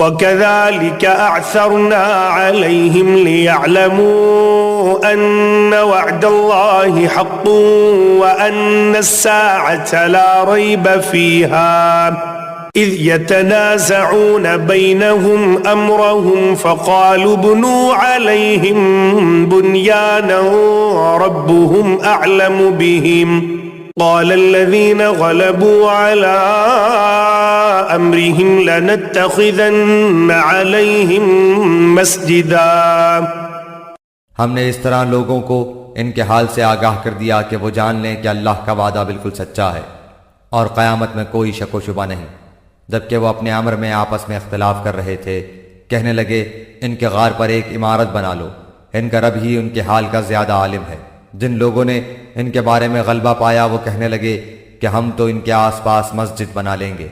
वकज़ालिक अअसरना अलैहिम लियअलमू अन्न वअदल्लाहि हक़्क़ुन व अन्नस्साअत ला रैब फ़ीहा इज़ यतनाज़ऊन बैनहुम अम्रहुम फ़क़ालू बुनू अलैहिम बुन्यानन रब्बुहुम अअलमु बिहिम क़ालल्लज़ीन ग़लबू अला अम्रिहिम लनत्तख़िज़न्न अलैहिम मस्जिदा। हमने इस तरह लोगों को इनके हाल से आगाह कर दिया कि वो जान लें कि अल्लाह का वादा बिल्कुल सच्चा है और क़यामत में कोई शक व शुबा नहीं। जबकि वो अपने अमर में आपस में इख्तिलाफ कर रहे थे, कहने लगे इनके गार पर एक इमारत बना लो, इनका रब ही उनके हाल का ज़्यादा आलिम है। जिन लोगों ने इनके बारे में गलबा पाया वो कहने लगे कि हम तो इनके आसपास मस्जिद बना लेंगे।